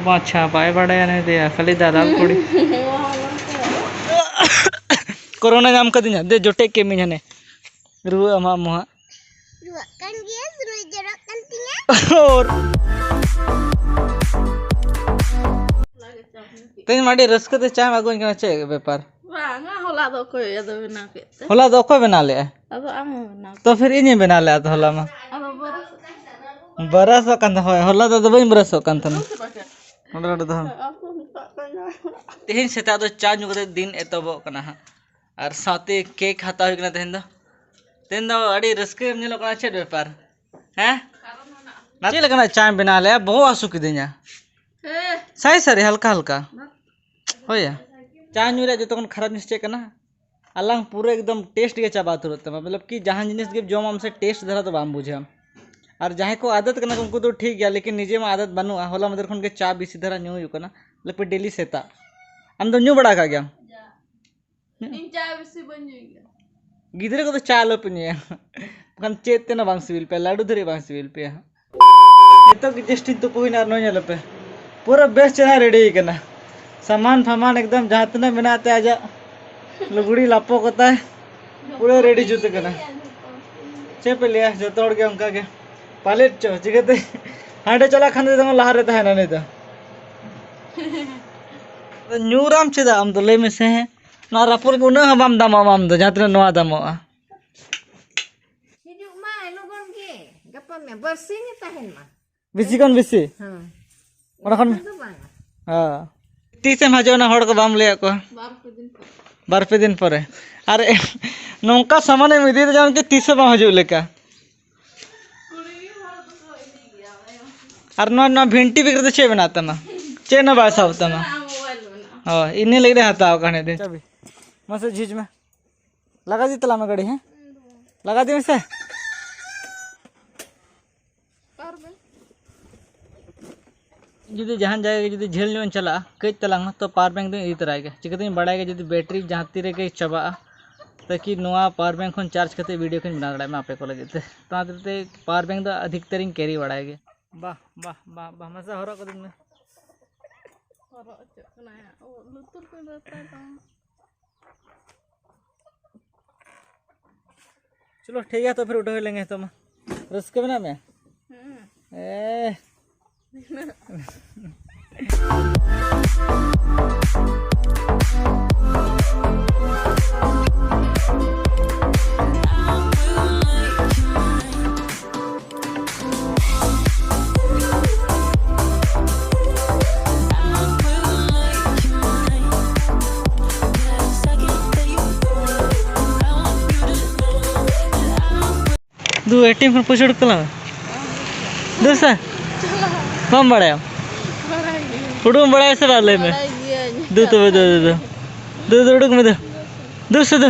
अच्छा बाय बड़ा नहीं दिया खाली दादाल कुड़ी कोरोना नाम कर दिया दे जोटे के मिने रुआ अमा मुहा रुआ kan dia suruh jorok kantinya और तेज माडी रस्क ते चाय मागो इनका चे व्यापार वांगा होला दो कोई अदो बना के होला दो को बना ले अदो आम बना तो फिर इन्हें बना ले तो होला में अदो बरस कान होला तो बई बरस कान थन ओडर दो तेहिन सेता दो चा नु कते दिन एतबो कना और साथे केक हाता होइकना तेन दो अड़ी रस्के नेलो कना चे व्यापार हैं ना चे लगना चाय बना ले बहु आसु किदिया साई सारी हल्का हल्का होया चाय नुरे जो तखन खराब निश्चय कना अलंग पूरे एकदम टेस्ट के चाबा तुरत मतलब कि जहां जिनिस के जम हमसे टेस्ट धरा तो बाम बुझे और जहां को आदत कना उनको तो ठीक गया लेकिन निजे में आदत बनुआ होला मदर खन के चा बिसी धरा न्यू युकना लेकिन डेली सेता हम तो न्यू बड़ा का गया इन चा बिसी बन गया गिदरे को तो चा लो पिनिया कन चेते ना बांग सिविल पे लाडू धरे बांग सिविल पे ये तो जस्ट तो कोई ना नो पे पूरा बेस्ट चना रेडी करना सामान फामान एकदम जहाँ तना बनाते आजा लुगड़ी लापो करता है पूरा रेडी जुते करना चे पे लिया जो तोड़ के उनका के पालेट चो चिकते हांडे चला खाने तो लहा रहता है ना नहीं तो न्यूराम चेदा हम तो ले में से हैं ना रापुर को ना हम दाम हम तो जहाँ तना नवा दाम हुआ हिजुक मा लोगन के गप्पा में बरसी नहीं ताहन मा बिसी कौन बिसी हां और कौन हाँ तीसे मजा ना हड़ को बाम ले को बार पे दिन पर अरे नौका सामान में दे जान के तीसे बाम हजू लेका और ना भिंटी बिगड़ तो चे बनाता ना चे ना बासा होता ना हां इन्हें लग रहा था कहने दिन चाबी मसे झीज में लगा दी तला में गाड़ी है लगा दी में से जुदी जहां जाएगा जुदी झेल नो चला कई तलांग तो पावर बैंक दिन इदी तरह चिकते बड़ाएगा जुदी बैटरी जहां तीरे के चबा ताकि नवा पावर बैंक खन चार्ज करते वीडियो खन बना दड़ा आपे को लगे तो पावर बैंक दा अधिकतर कैरी बड़ाएगा वाह वाह वाह वाह मसा हरो को दिन में हरो चकना ओ लुतुर पे रहता है चलो ठीक है तो फिर उठो लेंगे तो रस्के बना में ए दो एटीएम पर पूछ उड़कला दो सा कम बड़ा उड़ूम बड़ा ऐसे वाले में दो तो दो दो दो दो उड़ूक में दो से दो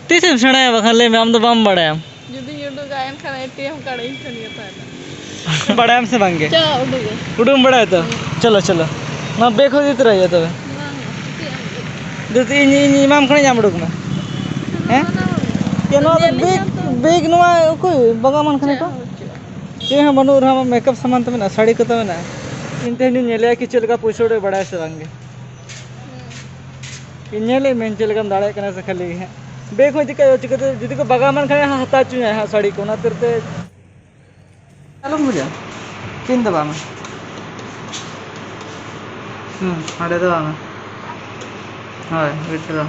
तीसरे सड़ा है बखाले में हम तो बम बड़ा है जुदी युडू गायन खाना एटीएम कार्ड ही सुनिए था बड़ा हम से मांगे चलो उड़ूम बड़ा है तो चलो चलो ना बेखो दी तरह है तो दो तीन इमाम खड़े जाम उड़ूक में हैं क्या ना बेग नुआ कोई बगा मन खने तो चे हम बनु रहा मेकअप सामान तो ना साड़ी को तो ना इनते नि नेले कि चलका पुछोड़े बड़ा से बांगे इनेले मेन चलका दाड़े कना से खाली है बेग हो जिका चिकते जदी को बगा मन खने हता चु है साड़ी को ना तरते चलो मुझे किन दबा में अरे दबा में हाय विटला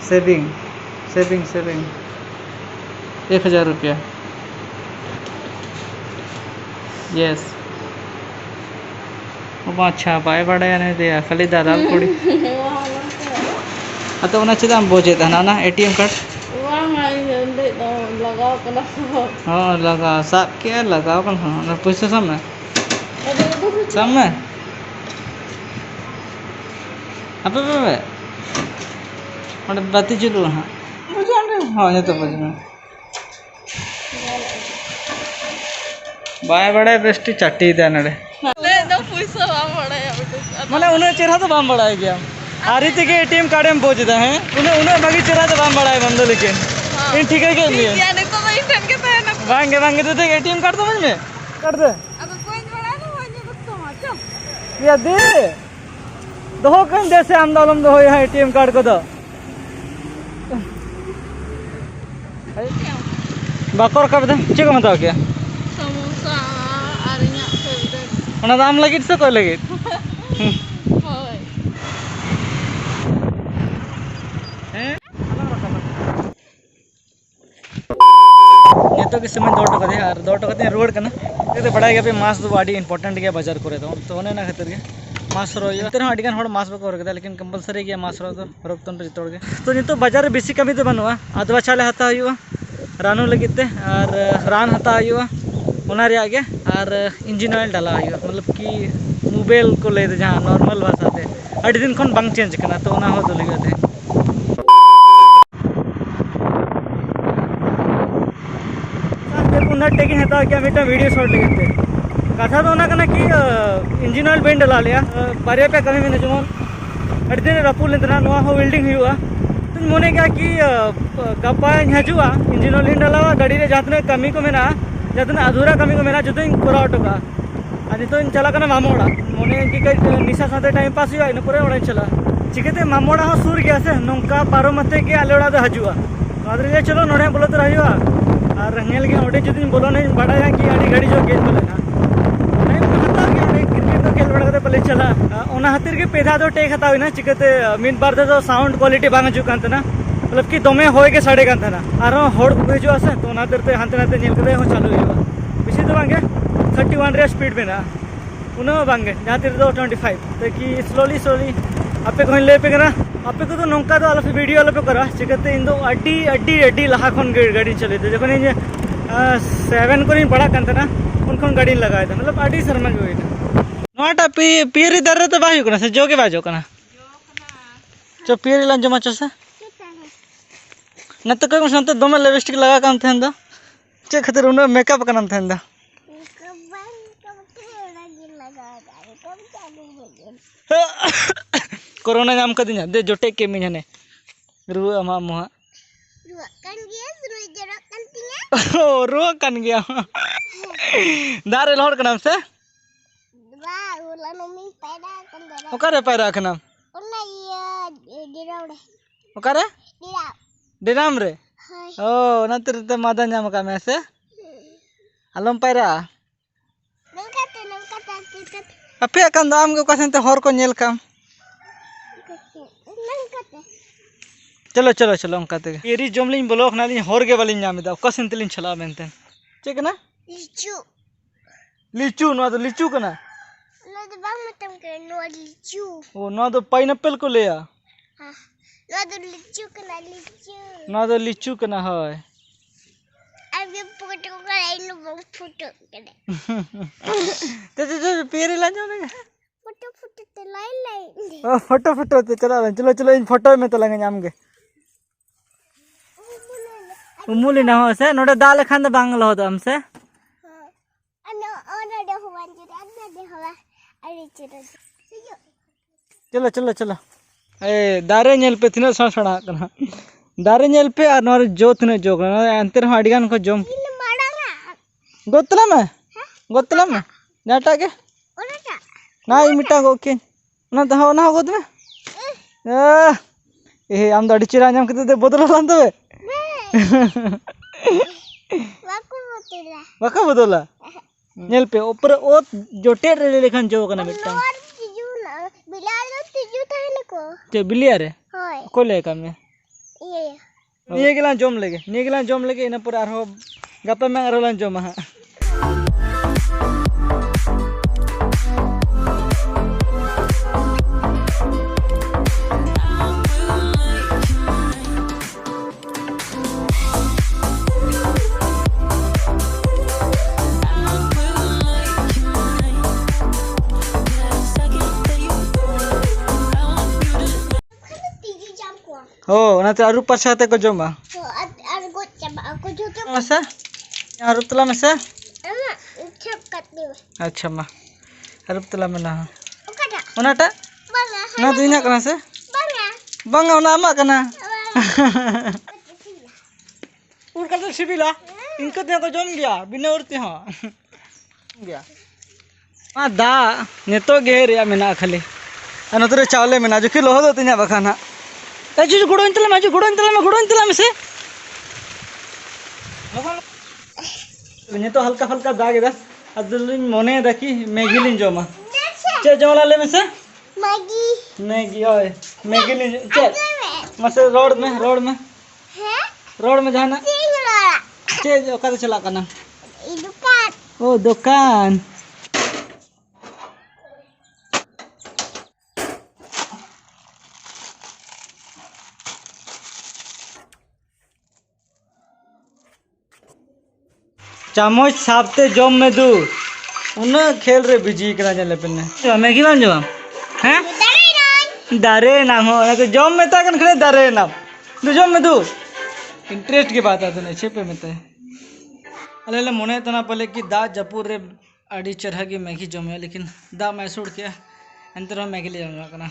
सेविंग सेविंग सेविंग 1000 रुपया यस अच्छा बाय बड़ा नहीं दिया खाली दादाल कुड़ी तो उना चेदा बोझे था ना एटीएम कार्ड लगाओ कला हाँ लगा सब क्या लगाओ कल हाँ पैसा सब में अब बाती चलू हाँ हाँ ये तो बुझ में बाय बड़ा बेस्टी चट्टी दे नड़े ले दो पैसा बाम बड़ा है माने उन्हें चेहरा तो बाम बड़ा है क्या आरी थी के एटीएम कार्ड में पहुंच जाता है उन्हें बाकी चेहरा तो बाम बड़ा है बंदो लेकिन इन ठीक है के लिए यानी तो भाई ठन के तो है ना वांगे वांगे तो एटीएम कार्ड समझ में कर दे अब कोई बड़ा ना हो नहीं बस तो या दे दोहो कन जैसे आम दालम दो है एटीएम कार्ड को दो बाकर का बता चे को बताओ क्या समोसा और इना फेवरेट ओना दाम लगित से कोई लगित होय ये तो किस समय 2 टका दे और 2 टका ते रोड कना ते बड़ा गया पे मास दो बाडी इंपोर्टेंट गया बाजार करे तो ओने ना खातिर के मास रो ये तेरे अडिगान होड़ मास बको रगदा लेकिन कंपलसरी गया मास रो तो रोकतन पे जितोड़ के तो नितो बाजार रे बेसी कमी तो बनवा आदवा चाले हता हुआ रानू लगिते और रान हता हुआ ओना रे आगे और इंजन ऑयल डाला हुआ मतलब कि मोबाइल को ले जहां नॉर्मल भाषा ते अडी दिन खन बांग चेंज कना तो ओना हो तो लगते पुनः टेकिंग हता क्या मिटा वीडियो शॉट लगते कथा तो ना कि इंजन ऑयल बेन डाला लिया बारे पे कमी में जेमन अड़ी दिन रपुल लेना नवा हो वेल्डिंग हुआ तो मने क्या कि गप्पा हजुआ इंजन ऑयल डाला गाड़ी रे जहां कमी को मेना जहां अधूरा कमी को मेना जो कोरा टका और तो चला करना मामोड़ा मने कि निशा साथे टाइम पास हुआ इन पूरे ओड़े चला चिकते मामोड़ा हो सुर गया से नौका पारो मते के आलेड़ा दो हजुआ आदरे चलो नोड़े बोलो तो रहिवा और नेल के ओडे जुदी बोलो नहीं बड़ा कि आड़ी गाड़ी जो गेज बोले ना नहीं हता के ओडे क्रिकेट तो खेल बड़ा पले चला ओना हातिर के पेधा दो टेक हता ना चिकते मिन बार दो साउंड क्वालिटी बांग जु कांतना मतलब कि दमे होय के साडे कांतना आरो होड़ भेजो आसे तो ना तरते हांते नाते नेल कदे हो चालू हुआ बेसी तो बांगे 31 रे स्पीड में ना उनो बांगे जहां तिर दो 25 तो कि स्लोली स्लोली आपे कोन ले पे करा आपे को तो नौका तो आलो वीडियो आलो पे करा चिकते इन दो अड्डी अड्डी अड्डी लहा खन गाड़ी चले थे जखन इन 7 को बड़ा कांतना उन खन गाड़ी लगाए थे मतलब अड्डी शर्मा के होइना नोटा पीरी दर तो बाजू कना से जोगे बाजो कना जो पीरी लन जमा चसे न तो कोई संत दमे लिपस्टिक लगा कान थेन दो चे खातिर उन मेकअप कनम थेन दो कोरोना नाम कर दिया दे जोटे के मिने रुआ अमा मुहा रुआ कान गया सुरु जरक कान तिया ओ रुआ कान गया दारे लहर कनाम से बा उला नमी पैदा कन दरा ओकरे पैदा कनाम ओना ये दिरावड़े ओकरे दिराम रे ओ नतर ते मादा नाम का में से अलम पैरा नंकाते अपे कान दाम के कसन ते हर को नेल काम चलो चलो चलो अंकाते येरी जमलिन ब्लॉक नालिन होरगे वालिन नाम दा कसन तलिन चला मेनते चेक ना लिचू लिचू नो तो लिचू कना नो तो बांग मतम के नो लिचू ओ नो तो पाइनएप्पल को ले आ हां नो तो लिचू कना होय अब ये फोटो का इन फोटो करे ते पेरे ला जाने फोटो फोटो ते लाई ओ फोटो फोटो ते चला चलो चलो इन फोटो में तो लगे नाम के उमुली ना हो से नोडे दाल खान द बांगल हो दम से अनो ओनडे होवन जे अनडे होवा अरे चलो चलो चलो ए दारे नेल पे तिना ससड़ा कना दारे नेल पे और नोर जो तिना जो कना अंतर हो अडिगान को जोम गोतला में नाटा के ओनाटा ना ई मिटा गो के ना हो गोद में ए आम द अडिचिरा नाम कते बदल लान तबे वाका बदला नेल पे ऊपर ओ जोटे रे लेखन जो कना मिटा बिलार दो तिजू थाने को जे बिलिया रे होय को ले का में ये गेला जोम लेगे इन पर आरो गपा में आरो लन जोम हा हो नाते आरु पाछाते को जोमा तो आर गो चबा को जो तो मसा आरु तला में से छप कटनी अच्छा मा आरु तला में ना ओकाटा ओनाटा बांगा ना दुइना कना से बांगा ओना मा कना उनका तो सिबिला इनको ते को जोम गया बिना उड़ते हां गया दा नितो गे रे मेना खाली नतरे चावले मेना जो कि लोह दो तिना बखान हा जो गुड़ोइन तला में गुड़ोइन तला में से नितो हल्का हल्का दाग दा अदलिन मने दा कि मैगी लिन जोमा चे जोला ले में से मैगी ओए मैगी लिन चे मसे रोड में जाना चे ओका चला कना ओ दुकान चामच साबते जम में दू उन खेल रे बिजी करा जले पेने मैगी बाम जो हैं दारे नाम हो तो जम में ता कन खड़े दारे नाम दू जम में दू इंटरेस्ट की बात आते छे पे में ते अले मने तना पहले कि दा जपुर रे अड़ी चरहा की मैगी जमे लेकिन दा मैसूड़ के अंतर मैगी ले जाना